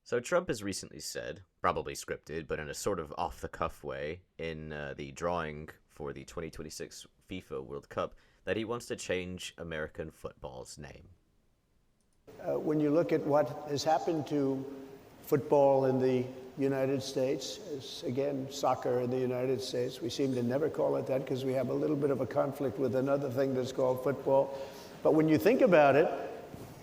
So Trump has recently said, probably scripted, but in a sort of off-the-cuff way, in the drawing for the 2026 FIFA World Cup, that he wants to change American football's name. When you look at what has happened to football in the United States, again, soccer in the United States, we seem to never call it that because we have a little bit of a conflict with another thing that's called football. But when you think about it,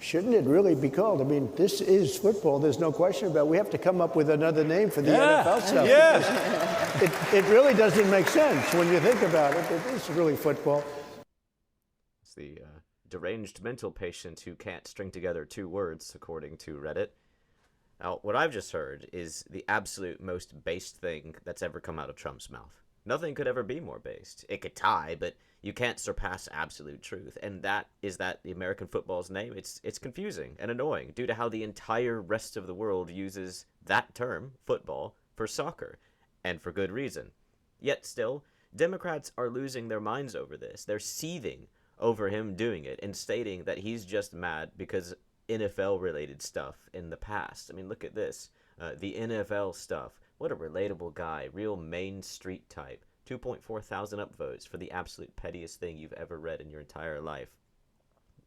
shouldn't it really be called? I mean, this is football. There's no question about it. We have to come up with another name for the NFL stuff. It really doesn't make sense when you think about it. It is really football. It's the deranged mental patient who can't string together two words, according to Reddit. Now, what I've just heard is the absolute most based thing that's ever come out of Trump's mouth. Nothing could ever be more based. It could tie, but you can't surpass absolute truth. And that is that the American football's name, it's confusing and annoying due to how the entire rest of the world uses that term, football, for soccer, and for good reason. Yet still, Democrats are losing their minds over this. They're seething over him doing it and stating that he's just mad because NFL-related stuff in the past. I mean, look at this. The NFL stuff. What a relatable guy. Real Main Street type. 2.4 thousand upvotes for the absolute pettiest thing you've ever read in your entire life.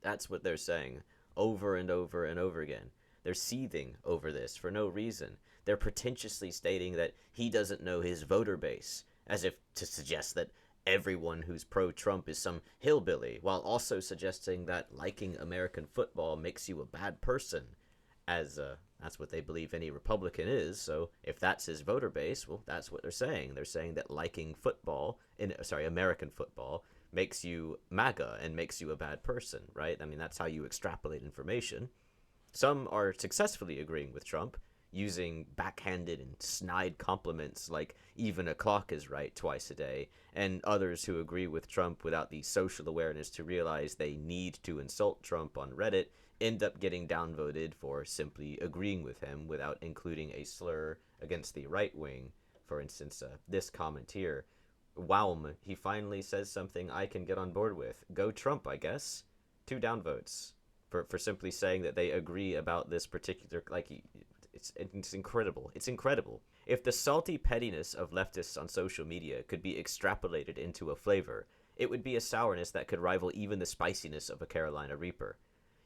That's what they're saying over and over and over again. They're seething over this for no reason. They're pretentiously stating that he doesn't know his voter base, as if to suggest that everyone who's pro-Trump is some hillbilly, while also suggesting that liking American football makes you a bad person, as that's what they believe any Republican is. So if that's his voter base, well, that's what they're saying. They're saying that liking football, American football, makes you MAGA and makes you a bad person, right? I mean, that's how you extrapolate information. Some are successfully agreeing with Trump, using backhanded and snide compliments like even a clock is right twice a day, and others who agree with Trump without the social awareness to realize they need to insult Trump on Reddit end up getting downvoted for simply agreeing with him without including a slur against the right wing. For instance, this comment here, "Wowm, he finally says something I can get on board with. Go Trump, I guess." 2 downvotes for simply saying that they agree about this particular, it's incredible. It's incredible. If the salty pettiness of leftists on social media could be extrapolated into a flavor, it would be a sourness that could rival even the spiciness of a Carolina Reaper.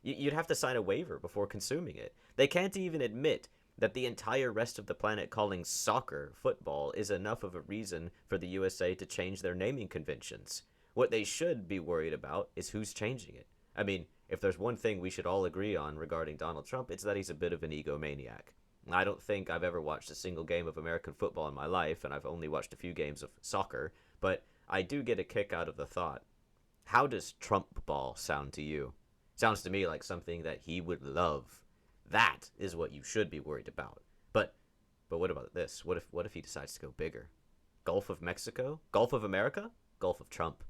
You'd have to sign a waiver before consuming it. They can't even admit that the entire rest of the planet calling soccer football is enough of a reason for the USA to change their naming conventions. What they should be worried about is who's changing it. I mean, if there's one thing we should all agree on regarding Donald Trump, it's that he's a bit of an egomaniac. I don't think I've ever watched a single game of American football in my life, and I've only watched a few games of soccer, but I do get a kick out of the thought, how does Trump ball sound to you? Sounds to me like something that he would love. That is what you should be worried about. But what about this? What if he decides to go bigger? Gulf of Mexico? Gulf of America? Gulf of Trump.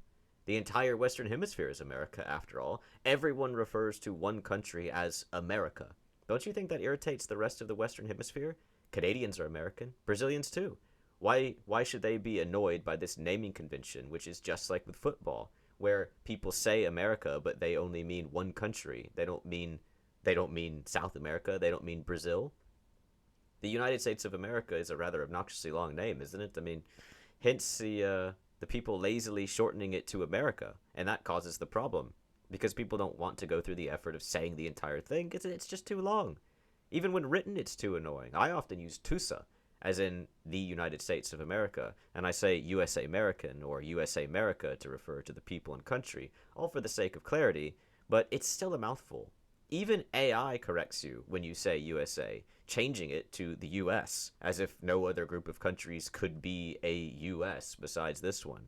The entire Western Hemisphere is America, after all. Everyone refers to one country as America. Don't you think that irritates the rest of the Western Hemisphere? Canadians are American. Brazilians too. Why should they be annoyed by this naming convention, which is just like with football, where people say America, but they only mean one country. They don't mean South America. They don't mean Brazil. The United States of America is a rather obnoxiously long name, isn't it? I mean, hence the people lazily shortening it to America, and that causes the problem because people don't want to go through the effort of saying the entire thing. It's just too long. Even when written, it's too annoying. I often use TUSA, as in the United States of America, and I say USA American or USA America to refer to the people and country, all for the sake of clarity, but it's still a mouthful. Even AI corrects you when you say USA, changing it to the US, as if no other group of countries could be a US besides this one.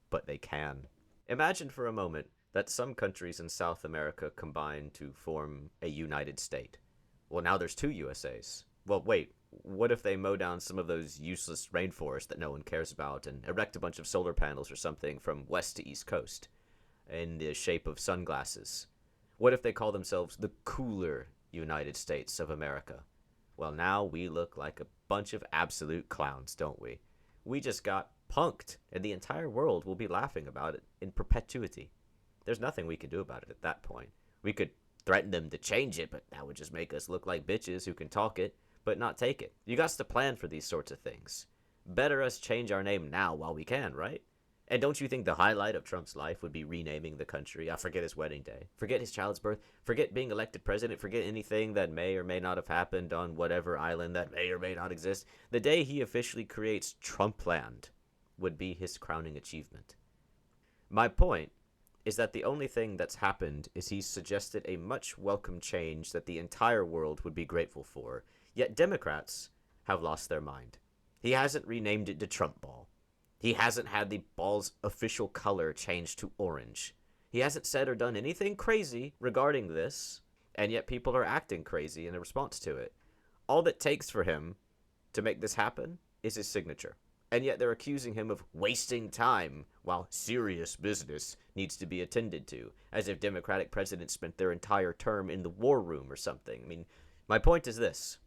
But they can. Imagine for a moment that some countries in South America combine to form a United State. Well, now there's 2 USAs. Well, wait, what if they mow down some of those useless rainforests that no one cares about and erect a bunch of solar panels or something from west to east coast in the shape of sunglasses? What if they call themselves the cooler United States of America? Well, now we look like a bunch of absolute clowns, don't we? We just got punked, and the entire world will be laughing about it in perpetuity. There's nothing we can do about it at that point. We could threaten them to change it, but that would just make us look like bitches who can talk it, but not take it. You got to plan for these sorts of things. Better us change our name now while we can, right? And don't you think the highlight of Trump's life would be renaming the country? I forget his wedding day. Forget his child's birth. Forget being elected president. Forget anything that may or may not have happened on whatever island that may or may not exist. The day he officially creates Trumpland would be his crowning achievement. My point is that the only thing that's happened is he's suggested a much welcome change that the entire world would be grateful for. Yet Democrats have lost their mind. He hasn't renamed it to Trump Ball. He hasn't had the ball's official color changed to orange. He hasn't said or done anything crazy regarding this, and yet people are acting crazy in response to it. All that takes for him to make this happen is his signature. And yet they're accusing him of wasting time while serious business needs to be attended to, as if Democratic presidents spent their entire term in the war room or something. I mean, my point is this.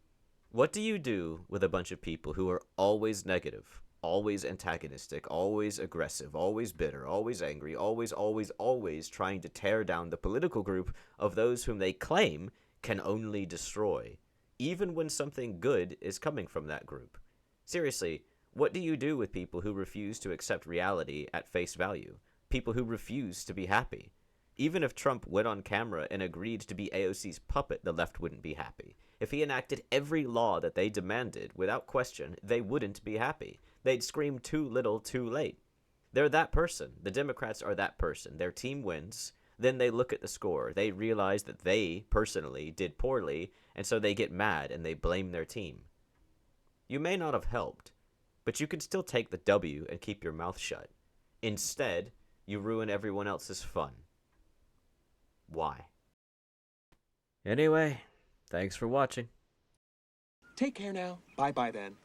What do you do with a bunch of people who are always negative, always antagonistic, always aggressive, always bitter, always angry, always trying to tear down the political group of those whom they claim can only destroy, even when something good is coming from that group? Seriously, what do you do with people who refuse to accept reality at face value? People who refuse to be happy? Even if Trump went on camera and agreed to be AOC's puppet, the left wouldn't be happy. If he enacted every law that they demanded, without question, they wouldn't be happy. They'd scream too little, too late. They're that person. The Democrats are that person. Their team wins. Then they look at the score. They realize that they, personally, did poorly, and so they get mad and they blame their team. You may not have helped, but you can still take the W and keep your mouth shut. Instead, you ruin everyone else's fun. Why? Anyway, thanks for watching. Take care now. Bye-bye then.